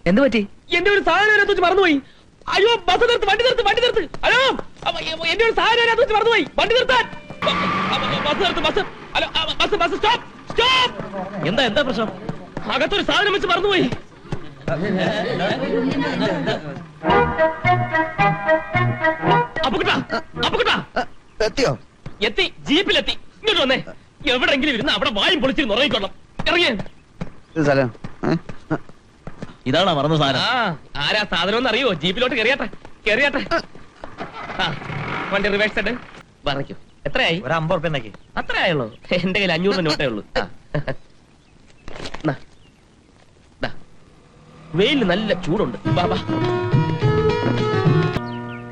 എന്ത് പറ്റി? എന്റെ ഒരു സാധനം അതിനകത്ത് വെച്ച് മറന്നുപോയി. അയ്യോ ബസ് നിർത്ത്, വണ്ടി നിർത്ത്, വണ്ടി നിർത്ത്. അയ്യോ എന്റെ ഒരു സാധനം അതിനകത്ത് വെച്ച് മറന്നുപോയി. വണ്ടി നിർത്താൻ. ബസ് നിർത്ത്, bus. Hello bus, bus stop, stop. എന്താ എന്താ പ്രശ്നം? അകത്തൊരു സാധനം വെച്ച് മറന്നുപോയി. അപ്പുകുട്ടാ, അപ്പുകുട്ടാ. എത്തിയോ? എത്തി, ജീപ്പിലെത്തി. ഇങ്ങോട്ട് വന്നേ. എവിടെങ്കിലും ഇരുന്ന് അവിടെ വായും പൊളിച്ചിരുന്ന് ഉറങ്ങിക്കൊള്ളാം. ഇറങ്ങിയേ. ഇതാണോ മറന്ന സാധനം? ആരാ സാധനം എന്ന് അറിയോ? ജീപ്പിലോട്ട് കയറിയാട്ടെ, കയറിയാട്ടെ. വണ്ടി റിവേഴ്സ് ഇട്ട് പറയ്ക്കും. എത്രയായി? ഒരു 50 ഉറുപ്പിക. അത്ര ആയുള്ളൂ? എന്റെ കയ്യിൽ 500 നോട്ടേ ഉള്ളൂ. വെയില് നല്ല ചൂടുണ്ട്. ബാബാ,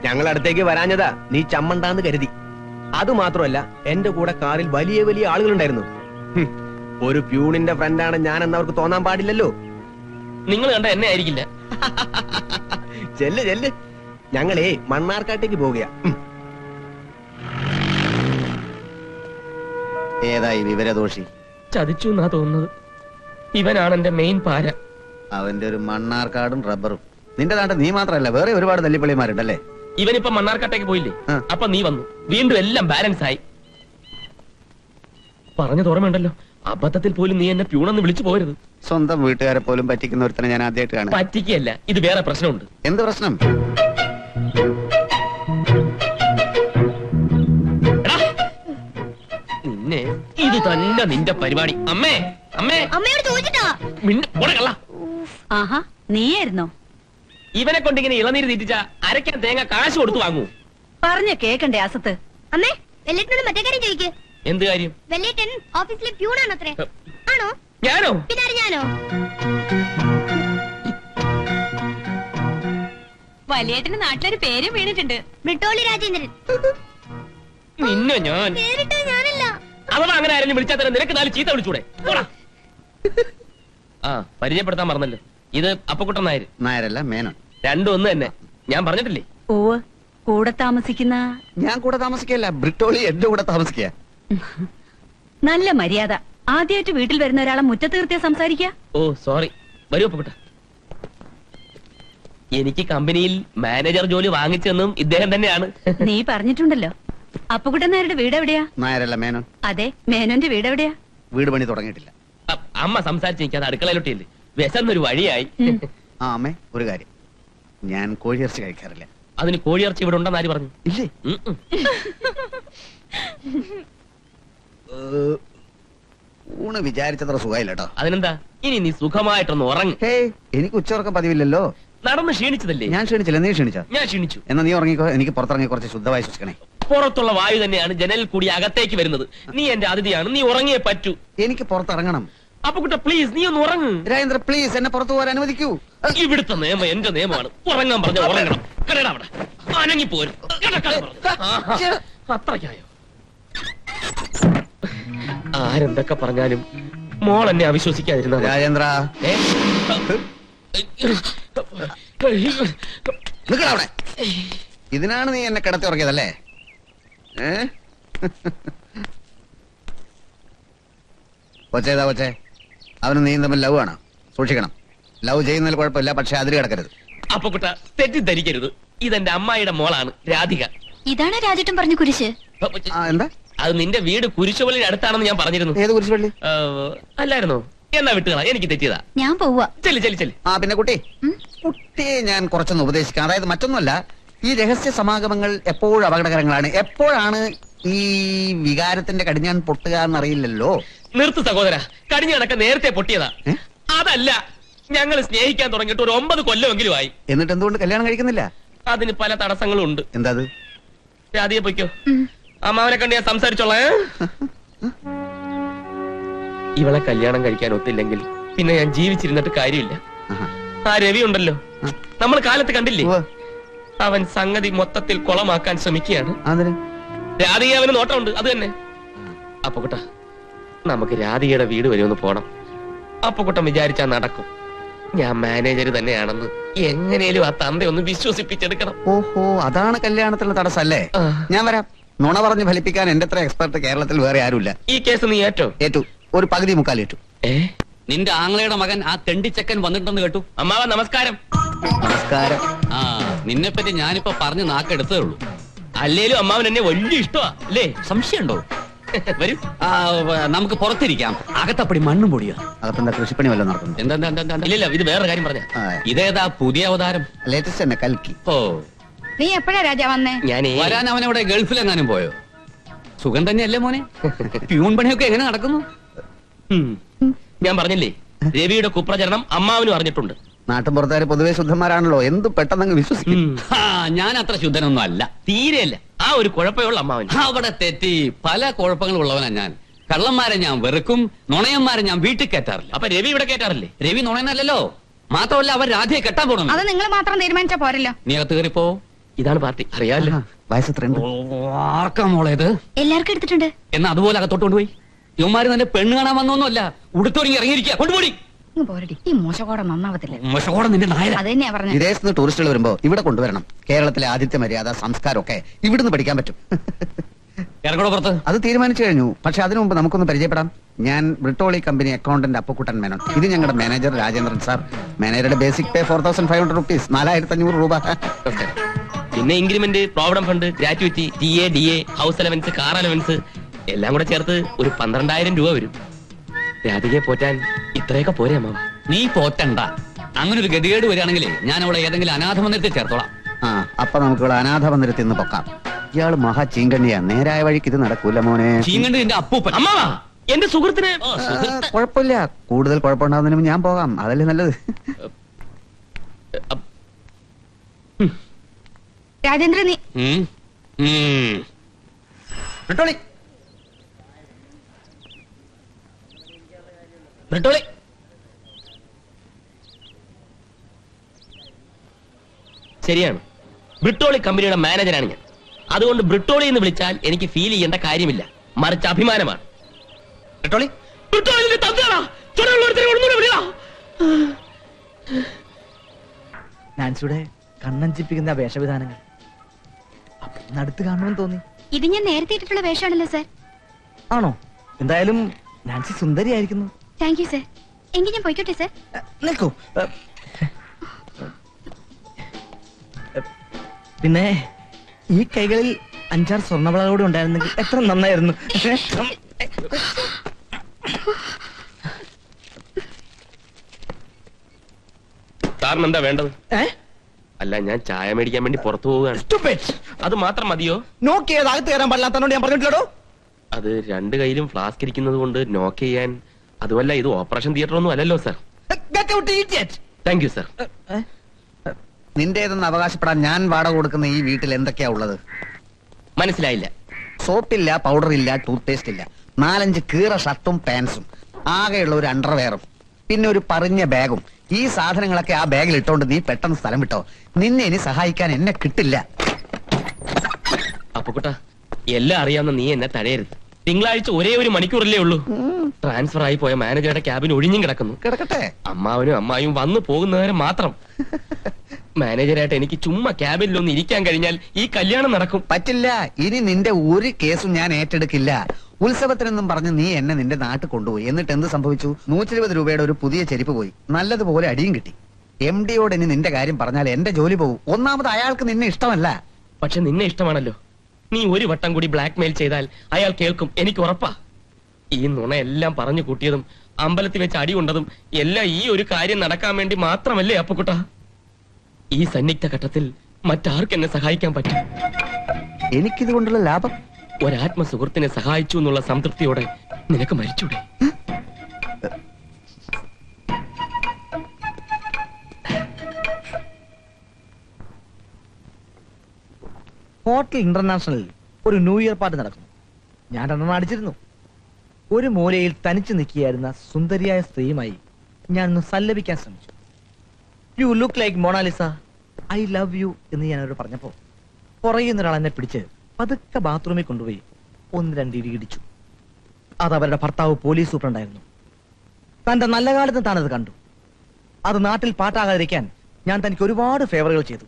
ഞങ്ങൾ അടുത്തേക്ക് വരാഞ്ഞതാ നീ ചമ്മണ്ടാന്ന് കരുതി. അത് മാത്രമല്ല, എന്റെ കൂടെ കാറിൽ വലിയ വലിയ ആളുകളുണ്ടായിരുന്നു. ഒരു പ്യൂണിന്റെ ഫ്രണ്ടാണ് ഞാനെന്ന് അവർക്ക് തോന്നാൻ പാടില്ലല്ലോ. നിങ്ങൾ കണ്ട എന്നെ ആയിരിക്കില്ല. ചെല്ല് ചെല്ല്, ഞങ്ങളേ മണ്ണാർക്കാട്ടേക്ക് പോവുകയാ. ഏതായി വിവരദോഷി? ചതിച്ചു എന്നാ തോന്നുന്നത്. ഇവനാണ് എന്റെ മെയിൻ പാര. അവന്റെ ഒരു മണ്ണാർക്കാടും റബ്ബറും. നിന്റെ നാട്ടിൽ നീ മാത്രമല്ല, വേറെ ഒരുപാട് തല്ലിപ്പള്ളിമാരുണ്ടല്ലേ? ഇവനിപ്പോ മണ്ണാർക്കാട്ടേക്ക് പോയില്ലേ? അപ്പൊ നീ വന്നു, വീണ്ടും എല്ലാം ബാലൻസ് ആയി. പറഞ്ഞത് ഓർമ്മയുണ്ടല്ലോ, അബദ്ധത്തിൽ പോലും നീ എന്നെ പ്യൂണെന്ന് വിളിച്ചു പോകരുത്. സ്വന്തം വീട്ടുകാരെ പോലും പറ്റിക്കുന്ന ഒരുത്തനെ ഞാൻ ആദ്യമായിട്ട് കാണാം. പറ്റിക്കല്ല, ഇത് വേറെ പ്രശ്നമുണ്ട്. എന്ത് പ്രശ്നം? നിന്നെ ഇത് തന്നെ നിന്റെ പരിപാടി. അമ്മേ, അമ്മേ, അമ്മയോട് ചോദിച്ചിട്ടാ. ആഹാ, നീയായിരുന്നോ? ഇവനെ കൊണ്ട് ഇങ്ങനെ ഇളനീര് തീറ്റിച്ച അരക്കാൻ തേങ്ങ കാശ് കൊടുത്തു വാങ്ങൂ. പറഞ്ഞ കേക്കണ്ടേ അസത്ത്? അമ്മേ, വെല്ലേട്ടനോട് മറ്റേ കാര്യം ചോദിക്ക്. എന്ത് കാര്യം? വെല്ലേട്ടൻ ഓഫീസിലെ പ്യൂണാണ് അത്രേ. ആണോ? ഞാനോ? പിന്നെ ഞാനോ? വലിയേട്ടന് നാട്ടിലൊരു പേരും വീണിട്ടുണ്ട്, ബ്രിട്ടോളി രാജേന്ദ്രൻ. നിന്നെ ഞാൻ പേരിട്ടത് ഞാനല്ല. അഥവാ അങ്ങനെ ആരെങ്കിലും വിളിച്ചാൽ തന്നെ നിനക്ക് 4 ചീത്ത വിളിച്ചൂടെ? പരിചയപ്പെടുത്താൻ മറന്നല്ലോ, ഇത് അപ്പക്കുട്ടൻ നായർ. നായരല്ല, മേനോൻ. രണ്ടും ഒന്ന് തന്നെ. ഞാൻ പറഞ്ഞിട്ടില്ലേ? ഓവ്, കൂടെ താമസിക്കുന്ന. ഞാൻ കൂടെ താമസിക്കല്ല, ബ്രിട്ടോളി എന്റെ കൂടെ താമസിക്കുക. നല്ല മര്യാദ. ആദ്യമായിട്ട് വീട്ടിൽ വരുന്ന ഒരാളെ മുറ്റത്ത് നിർത്തിയാ സംസാരിക്കുക. ഓ സോറി. വരൂ അപ്പക്കുട്ട. എനിക്ക് കമ്പനിയിൽ മാനേജർ ജോലി വാങ്ങിച്ചെന്നും ഇദ്ദേഹം തന്നെയാണ്. നീ പറഞ്ഞിട്ടുണ്ടല്ലോ. അപ്പുകുട്ടൻ നായരുടെ വീട് എവിടെയാ? നായരല്ല, മേനോൻ. അതെ, മേനോന്റെ വീട് എവിടെയാ? വീട് പണി തുടങ്ങിയിട്ടില്ല. അമ്മ സംസാരിച്ച് നിൽക്കാതെ അടുക്കളയിലൊട്ടിയല്ലേ, വിശന്നൊരു വഴിയായി. ആ അമ്മേ, ഒരു കാര്യം, ഞാൻ കോഴിയിറച്ചി കഴിക്കാറില്ല. അതിന് കോഴിയിറച്ചി ഇവിടെ ഉണ്ടെന്ന് ആര് പറഞ്ഞു? ഇല്ലേ? ഊണ് വിചാരിച്ചത്ര സുഖമില്ല കേട്ടോ. അതിനെന്താ, ഇനി നീ സുഖമായിട്ടൊന്ന് ഉറങ്ങ്. എനിക്ക് ഉച്ചയുറക്കം പതിവില്ലല്ലോ. നടന്ന് ക്ഷീണിച്ചതല്ലേ? ഞാൻ ക്ഷീണിച്ചില്ല, നീ ക്ഷീണിച്ച? ഞാൻ ക്ഷീണിച്ചു. എന്നാ നീ ഉറങ്ങിക്കോ, എനിക്ക് പുറത്തിറങ്ങി കുറച്ച് ശുദ്ധമായി ശ്വസിക്കണേ. പുറത്തുള്ള വായു തന്നെയാണ് ജനലിൽ കൂടി അകത്തേക്ക് വരുന്നത്. നീ എന്റെ അതിഥിയാണ്, നീ ഉറങ്ങിയേ പറ്റൂ. എനിക്ക് പുറത്തിറങ്ങണം. അപ്പുകുട്ട പ്ലീസ്, നീ ഒന്ന് ഉറങ്ങ്. രാജേന്ദ്ര പ്ലീസ്, എന്നെ പുറത്തു പോകാൻ അനുവദിക്കൂ. ഇവിടുത്തെ നിയമം എന്റെ നിയമമാണ്. ഉറങ്ങാൻ പറഞ്ഞ ഉറങ്ങണം. കടടാ അവിടെ, അനങ്ങിപ്പോരും. അത്രയ്ക്കായോ? ആരെന്തൊക്കെ പറഞ്ഞാലും മോൾ എന്നെ അവിശ്വസിക്കാതിരുന്ന രാജേന്ദ്ര, അവിടെ. ഇതിനാണ് നീ എന്നെ കിടത്തി ഉറക്കിയതല്ലേ? കൊച്ചേതാ കൊച്ചേ, അവന് നീ തമ്മിൽ ലവ് ആണ്. സൂക്ഷിക്കണം. ലവ് ചെയ്യുന്നതിൽ കുഴപ്പമില്ല, പക്ഷെ അതിൽ കിടക്കരുത്. അപ്പുകുട്ട തെറ്റിദ്ധരിക്കരുത്, ഇതെന്റെ അമ്മായിയുടെ മോളാണ് രാധിക. ഇതാണ് രാജേട്ടൻ പറഞ്ഞ കുരിശ്. എന്താ? അത് നിന്റെ വീട് കുരിശുപള്ളിയുടെ അടുത്താണെന്ന് ഞാൻ പറഞ്ഞിരുന്നു. ഏത് കുരിശുപള്ളി? അല്ലായിരുന്നോ? എന്നാ വിട്ടുകളാ, എനിക്ക് തെറ്റിയതാ. ഞാൻ പോവാ. ചെല്ലി ചെല്ലി ചെല്ലി. പിന്നെ കുട്ടിയെ ഞാൻ കുറച്ചൊന്ന് ഉപദേശിക്കാം. അതായത് മറ്റൊന്നുമല്ല, ഈ രഹസ്യ സമാഗമങ്ങൾ എപ്പോഴും അപകടകരങ്ങളാണ്. എപ്പോഴാണ് ഈ വികാരത്തിന്റെ കടിഞ്ഞാൻ പൊട്ടുക എന്നറിയില്ലല്ലോ. നിർത്തു സഹോദര, കടിഞ്ഞാണൊക്കെ നേരത്തെ പൊട്ടിയതാ. അതല്ല, ഞങ്ങൾ സ്നേഹിക്കാൻ തുടങ്ങിയിട്ട് ഒരു 9 കൊല്ലമെങ്കിലും ആയി. എന്നിട്ട് എന്തുകൊണ്ട് കല്യാണം കഴിക്കുന്നില്ല? അതിന് പല തടസ്സങ്ങളും ഉണ്ട്. എന്താ? രാധിയെ പൊയ്ക്കോ, അമ്മാവനെ കണ്ട് ഞാൻ സംസാരിച്ചോളേ. ഇവളെ കല്യാണം കഴിക്കാൻ ഒത്തില്ലെങ്കിൽ പിന്നെ ഞാൻ ജീവിച്ചിരുന്നിട്ട് കാര്യമില്ല. ആ രവി ഉണ്ടല്ലോ, നമ്മൾ കാലത്ത് കണ്ടില്ലേ, അവൻ സംഗതി മൊത്തത്തിൽ കുളമാക്കാൻ ശ്രമിക്കുകയാണ്. രാധിക അവന് നോട്ടമുണ്ട്, അത് തന്നെ. അപ്പുകുട്ട, നമുക്ക് രാധികയുടെ വീട് വരെ ഒന്ന് പോണം. അപ്പുകുട്ടൻ വിചാരിച്ചാ നടക്കും. ഞാൻ മാനേജർ തന്നെയാണെന്ന് എങ്ങനെയും ആ തന്തയൊന്ന് വിശ്വസിപ്പിച്ചെടുക്കണം. ഓഹോ, അതാണ് കല്യാണത്തിലുള്ള തടസ്സല്ലേ? ഞാൻ വരാം. നുണ പറഞ്ഞ് ഫലിപ്പിക്കാൻ എന്റെ അത്ര എക്സ്പെർട്ട് കേരളത്തിൽ വേറെ ആരുമില്ല. ഈ കേസ് നീ ഏറ്റു? ഏറ്റു, ഒരു പകുതി മുക്കാൽ ഏറ്റു. നിന്റെ ആങ്ങളയുടെ മകൻ ആ തെണ്ടിച്ചക്കൻ വന്നിട്ടുണ്ടെന്ന് കേട്ടു. അമ്മാവ നമസ്കാരം. നമസ്കാരം. ആ നിന്നെ പറ്റി ഞാനിപ്പോ പറഞ്ഞ് നാക്കെടുത്തേ ഉള്ളൂ. അല്ലേലും അമ്മാവൻ എന്നെ വലിയ ഇഷ്ടമാ അല്ലേ? സംശയമുണ്ടോ? വരും. നമുക്ക് പുറത്തിരിക്കാം. അകത്തപ്പടി മണ്ണും പൊടിയാ. അകത്തെന്താ കൃഷിപ്പണി വല്ലതും നടക്കുന്നു? എന്താ ഇല്ലില്ല, ഇത് വേറെ കാര്യം പറഞ്ഞ. ഇതേതാ പുതിയ അവതാരം? ലേറ്റസ്റ്റ് തന്നെ കൽക്കി. ഓ നീ എപ്പോഴാ രാജാ വന്നേ? ഞാനേ വരാൻ അവനവിടെ ഗൾഫിലെങ്ങാനും പോയോ? സുഖം തന്നെയല്ലേ മോനെ? പ്യൂൺ പണിയൊക്കെ എങ്ങനെ നടക്കുന്നു? ഞാൻ പറഞ്ഞില്ലേ, രവിയുടെ കുപ്രചരണം അമ്മാവനും അറിഞ്ഞിട്ടുണ്ട്. നാട്ടും പുറത്തുകാർ പൊതുവെ ശുദ്ധന്മാരാണല്ലോ, എന്ത് പെട്ടെന്ന് വിശ്വസിക്കും. ഞാൻ അത്ര ശുദ്ധനൊന്നും അല്ല. തീരെയല്ല. ആ ഒരു കുഴപ്പമുള്ള അമ്മാവൻ. അവിടെ തെറ്റി. പല കുഴപ്പങ്ങളും ഉള്ളവനാ ഞാൻ. കള്ളന്മാരെ ഞാൻ വെറുക്കും, നുണയന്മാരെ ഞാൻ വീട്ടിൽ കയറ്റാറില്ല. അപ്പൊ രവി ഇവിടെ കേട്ടാറില്ലേ? രവി നുണയനല്ലോ. മാത്രമല്ല അവർ രാധയെ കെട്ടാൻ പോകണം. അത് നിങ്ങൾ മാത്രം തീരുമാനിച്ചാ പോരല്ലോ. നീ അകത്ത് കയറിപ്പോ. ഇതാണ് പാർട്ടി, അറിയാമല്ലോ. വയസ്സെത്രയുണ്ട്? ആർക്കാ മോളേത്? എല്ലാവർക്കും എടുത്തിട്ടുണ്ട്. എന്നാ അതുപോലെ അകത്തോട്ട് കൊണ്ടുപോയി. ഇവന്മാര് തന്നെ പെണ്ണ് കാണാൻ വന്നൊന്നുമല്ല, ഉടുത്തൊരുങ്ങി ഇറങ്ങിയിരിക്കുക. കൊണ്ടുപോയി. പോരടി, ഈ മോശക്കോടം നന്നാവത്തില്ല. മോശക്കോടെ നിന്റെ നായര. അത് തന്നെയാ പറഞ്ഞത്. വിദേശത്ത് നിന്ന് ടൂറിസ്റ്റുകൾ വരുമ്പോ ഇവിടെ കൊണ്ടുവരണം. കേരളത്തിലെ ആതിഥ്യ മര്യാദ, സംസ്കാരം ഒക്കെ ഇവിടുന്ന് പഠിക്കാൻ പറ്റും. ഇറങ്ങോടെ പുറത്ത്. അത് തീരുമാനിച്ചു കഴിഞ്ഞു. പക്ഷെ അതിനു മുമ്പ് നമുക്കൊന്ന് പരിചയപ്പെടാം. ഞാൻ ബ്രിട്ടോളി കമ്പനി അക്കൗണ്ടന്റ് അപ്പുക്കുട്ടൻ മേനോൻ. ഇത് ഞങ്ങളുടെ മാനേജർ രാജേന്ദ്രൻ സാർ. മാനേജറുടെ ബേസിക് പേ 4500 റുപ്പീസ്, 4500 രൂപ. പിന്നെ increment, provident fund, gratuity, TA, DA, house allowance, car allowance എല്ലാം കൂടെ ചേർത്ത് ഒരു 12,000 രൂപ വരും. രാധികയെ പോറ്റാൻ ഇത്രയൊക്കെ പോരെ അമ്മാവ? നീ പോറ്റണ്ട. അങ്ങനെ ഒരു ഗതികേട് വരികയാണെങ്കിൽ ഞാൻ അവളെ ഏതെങ്കിലും അനാഥ മന്ദിരത്തിൽ ചേർത്തോളാം. ആ, അപ്പൊ നമുക്ക് ഇവിടെ അനാഥ മന്ദിരത്തിൽ നിന്ന് പൊക്കാം. ഇയാള് മഹാ ചീങ്കണ്ണിയാ. നേരായ വഴിക്ക് ഇത് നടക്കൂല മോനെ. ചീങ്ങണ്ട് നിന്റെ അപ്പൂപ്പൻ. അമ്മാവ, എന്റെ സുഹൃത്തിന് കുഴപ്പമില്ല. കൂടുതൽ കുഴപ്പമുണ്ടാകുന്നതിന് മുമ്പ് ഞാൻ പോകാം. അതല്ലേ നല്ലത്. രാജേന്ദ്രൻ നീ ഉം. ഉം. ബ്രിട്ടോളി. ബ്രിട്ടോളി. ശരിയാണ്, ബ്രിട്ടോളി കമ്പനിയുടെ മാനേജരാണ് ഞാൻ. അതുകൊണ്ട് ബ്രിട്ടോളി എന്ന് വിളിച്ചാൽ എനിക്ക് ഫീൽ ചെയ്യേണ്ട കാര്യമില്ല, മറിച്ച് അഭിമാനമാണ്. ബ്രിട്ടോളി. ബ്രിട്ടോളിന്റെ തന്തയാടാ. ചുടയുള്ളൊരുത്തനെ ഒന്നുകൂടെ വിളിയാ. നാൻസിയുടെ കണ്ണഞ്ചിപ്പിക്കുന്ന വേഷവിധാനങ്ങൾ അടുത്ത് കാണണമെന്ന് തോന്നി. ഇത് ഞാൻ നേരത്തെ ഇട്ടിട്ടുള്ള വേഷമാണല്ലോ സാർ. ആണോ? എന്തായാലും നാൻസി സുന്ദരിയായിരിക്കുന്നു. Thank you sir. എങ്കിൽ ഞാൻ പോയിക്കോട്ടെ സാർ. നിൽക്കൂ. പിന്നെ ഈ കൈകളിൽ 5-6 സ്വർണ്ണവളകളോട് ഉണ്ടായിരുന്നെങ്കിൽ എത്ര നന്നായിരുന്നു. സാറിന് എന്താ വേണ്ടത്? അല്ല, ഞാൻ ചായ മേടിക്കാൻ വേണ്ടി പുറത്തു പോവുകയാണ്. അത് മാത്രം മതിയോ? നോക്കിയത് അകത്ത് കയറാൻ പാടില്ലാത്തതുകൊണ്ട് ഞാൻ പറഞ്ഞിട്ടില്ലടോ. അത് 2 കൈയിലും ഫ്ലാസ്ക് ഇരിക്കുന്നത് കൊണ്ട് നോക്ക് ചെയ്യാൻ. അതുമല്ല, ഇത് ഓപ്പറേഷൻ തിയേറ്റർ ഒന്നും അല്ലല്ലോ സാർ. Thank you sir. നിന്റേതെന്ന് അവകാശപ്പെടാൻ ഞാൻ വാടക കൊടുക്കുന്ന ഈ വീട്ടിൽ എന്തൊക്കെയാ ഉള്ളത്? മനസ്സിലായില്ല. സോപ്പില്ല, പൗഡർ ഇല്ല, ടൂത്ത് പേസ്റ്റ് ഇല്ല, 4-5 കീറ ഷർട്ടും പാൻസും, ആകെയുള്ള ഒരു അണ്ടർവെയറും, പിന്നെ ഒരു പറഞ്ഞ ബാഗും. ഈ സാധനങ്ങളൊക്കെ ആ ബാഗിൽ ഇട്ടോണ്ട് നീ പെട്ടെന്ന് സ്ഥലം വിട്ടോ. നിന്നെ ഇനി സഹായിക്കാൻ എന്നെ കിട്ടില്ല. അപ്പുക്കുട്ട, എല്ലാം അറിയാവുന്ന നീ എന്നെ തടയരുത്. തിങ്കളാഴ്ച ഒരേ ഒരു മണിക്കൂറല്ലേ ഉള്ളൂ. ട്രാൻസ്ഫർ ആയി പോയ മാനേജറുടെ ക്യാബിൻ ഒഴിഞ്ഞും കിടക്കുന്നു. കിടക്കട്ടെ. അമ്മാവനും അമ്മായും വന്നു പോകുന്നവരെ മാത്രം. മാനേജരായിട്ട് എനിക്ക് ചുമ്മാ ക്യാബിനിലൊന്ന് ഇരിക്കാൻ കഴിഞ്ഞാൽ ഈ കല്യാണം നടക്കും. പറ്റില്ല. ഇനി നിന്റെ ഒരു കേസും ഞാൻ ഏറ്റെടുക്കില്ല. ഉത്സവത്തിനെന്നും പറഞ്ഞ് നീ എന്നെ നിന്റെ നാട്ടിൽ കൊണ്ടുപോയി. എന്നിട്ട് എന്ത് സംഭവിച്ചു? 120 രൂപയുടെ ഒരു പുതിയ ചെരുപ്പ് പോയി. നല്ലതുപോലെ അടിയും കിട്ടി. MD-യോട് ഇനി നിന്റെ കാര്യം പറഞ്ഞാൽ എന്റെ ജോലി പോകും. ഒന്നാമത് അയാൾക്ക് നിന്നെ ഇഷ്ടമല്ല. പക്ഷെ നിന്നെ ഇഷ്ടമാണല്ലോ. നീ ഒരു വട്ടം കൂടി ബ്ലാക്ക് മെയിൽ ചെയ്താൽ അയാൾ കേൾക്കും, എനിക്ക് ഉറപ്പാ. ഈ നുണ എല്ലാം പറഞ്ഞു കൂട്ടിയതും അമ്പലത്തിൽ വെച്ച് അടി കൊണ്ടതും എല്ലാം ഈ ഒരു കാര്യം നടക്കാൻ വേണ്ടി മാത്രമല്ലേ അപ്പുക്കുട്ട? ഈ സന്നിഗ്ധ ഘട്ടത്തിൽ മറ്റാർക്ക് എന്നെ സഹായിക്കാൻ പറ്റും? എനിക്കിത് കൊണ്ടുള്ള ലാഭം? ഒരാത്മ സുഹൃത്തിനെ സഹായിച്ചു എന്നുള്ള സംതൃപ്തിയോടെ നിനക്ക് മരിച്ചൂടെ? ഹോട്ടൽ ഇന്റർനാഷണലിൽ ഒരു ന്യൂ ഇയർ പാർട്ടി നടക്കുന്നു. ഞാൻ 2 അടിച്ചിരുന്നു. ഒരു മൂലയിൽ തനിച്ചു നിൽക്കുകയായിരുന്ന സുന്ദരിയായ സ്ത്രീയുമായി ഞാൻ ഒന്ന് സല്ലപിക്കാൻ ശ്രമിച്ചു. You look like Mona Lisa, I love you എന്ന് ഞാൻ അവരോട് പറഞ്ഞപ്പോ പുറയുന്ന ഒരാൾ എന്നെ പിടിച്ച് പതുക്കെ ബാത്റൂമിൽ കൊണ്ടുപോയി 1-2 ഇടി ഇടിച്ചു. അത് അവരുടെ ഭർത്താവ് പോലീസ് സൂപ്രണ്ടായിരുന്നു. തന്റെ നല്ല കാലത്ത് താനത് കണ്ടു. അത് നാട്ടിൽ പാട്ടാകാതിരിക്കാൻ ഞാൻ തനിക്ക് ഒരുപാട് ഫേവറുകൾ ചെയ്തു.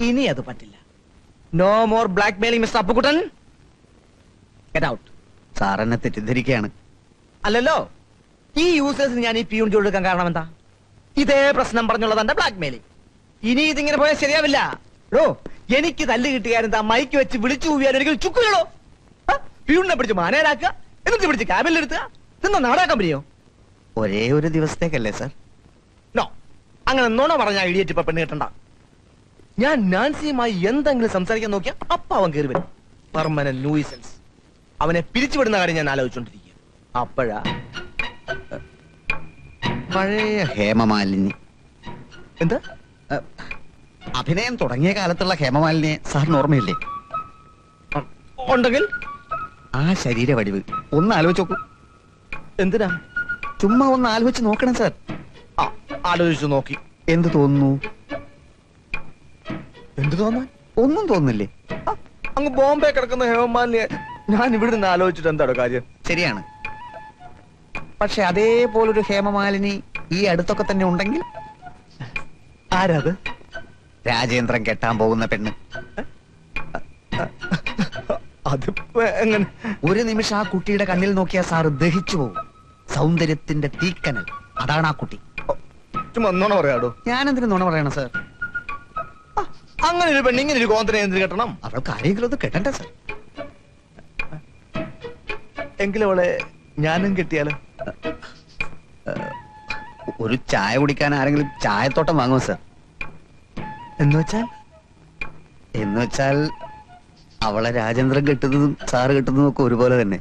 ഇനി അത് പറ്റില്ല. No more blackmailing mister Appukuttan. Get out. Sir എന്നെ തെറ്റിദ്ധരിക്കുകയാണ്. അല്ലല്ലോ, ഈ യൂസേഴ്സിന് ഞാൻ ഈ പിയൂൺ ജോലി എടുക്കാൻ കാരണം എന്താ? ഇതേ പ്രശ്നം പറഞ്ഞുള്ളത് എന്റെ ബ്ലാക്ക് മെയിലിംഗ്. ഇനി ഇതിങ്ങനെ പോയാൽ ശരിയാവില്ല. ഓ, എനിക്ക് തല്ല് കിട്ടുകാരെന്താ മൈക്ക് വെച്ച് വിളിച്ചു പോയാൽ ഒരിക്കലും ചുക്കുകളോ? പിയൂണിനെ പിടിച്ച് മാനേരാക്കുക, എന്നിട്ട് പിടിച്ച് ക്യാബിനിലെടുത്തുക. ഇതെന്താ നാടക കമ്പനിയോ? ഒരേ ഒരു ദിവസത്തേക്കല്ലേ സാർ? നോ, അങ്ങനെ നുണ പറഞ്ഞ ഇടിയേറ്റ് ഇപ്പൊ പെണ്ണ് കിട്ടണ്ട. ഞാൻ നാൻസിയുമായി എന്തെങ്കിലും സംസാരിക്കാൻ നോക്കിയാൽ അപ്പ അവൻ കയറി വരും. Permanent nuisance. അവനെ പിരിച്ചുവിടുന്ന കാര്യം ഞാൻ ആലോചിച്ചോണ്ടിരിക്കുക. അപ്പോഴാ പഴയ ഹേമമാലിനി. എന്താ? അഭിനയം തുടങ്ങിയ കാലത്തുള്ള ഹേമമാലിനിയെ സാറിന് ഓർമ്മയില്ലേ? ഉണ്ടെങ്കിൽ ആ ശരീര വടിവ് ഒന്ന് ആലോചിച്ച് നോക്കൂ. എന്തിനാ? ചുമ്മാ ഒന്ന് ആലോചിച്ച് നോക്കണം സാർ. ആ, ആലോചിച്ചു നോക്കി. എന്ത് തോന്നുന്നു? എന്ത് തോന്നാൻ? ഒന്നും തോന്നുന്നില്ലേ? അങ്ങ് ബോംബെ കിടക്കുന്ന ഹേമമാലിനിയെ ഞാൻ ഇവിടെ നിന്ന് ആലോചിച്ചിട്ട് എന്താണ് കാര്യം? ശരിയാണ്. പക്ഷെ അതേപോലൊരു ഹേമമാലിനി ഈ അടുത്തൊക്കെ തന്നെ ഉണ്ടെങ്കിൽ? ആരാത്? രാജേന്ദ്രൻ കെട്ടാൻ പോകുന്ന പെണ്ണ്. അത് എങ്ങനെ? ഒരു നിമിഷം ആ കുട്ടിയുടെ കണ്ണിൽ നോക്കിയാൽ സാറ് ദഹിച്ചു പോകും. സൗന്ദര്യത്തിന്റെ തീക്കനൽ. അതാണ് ആ കുട്ടി. ചുമ്മാ നുണ പറയാടോ. ഞാനെന്തിനു നുണ പറയണം സാർ? അങ്ങനെ ഒരു പെണ്ണ് ഇങ്ങനെ ഒരു കോന്തനെ എന്തിനു കെട്ടണം? അവൾക്ക് ആരെങ്കിലും ഒന്ന് കെട്ടണ്ടേ സാർ? എങ്കിലും അവളെ ഞാനും കെട്ടിയാലോ? ഒരു ചായ കുടിക്കാൻ ആരെങ്കിലും ചായത്തോട്ടം വാങ്ങുമോ സാർ? എന്ന് വെച്ചാൽ അവളെ രാജേന്ദ്രൻ കെട്ടുന്നതും സാറ് കെട്ടുന്നതും ഒക്കെ ഒരുപോലെ തന്നെ.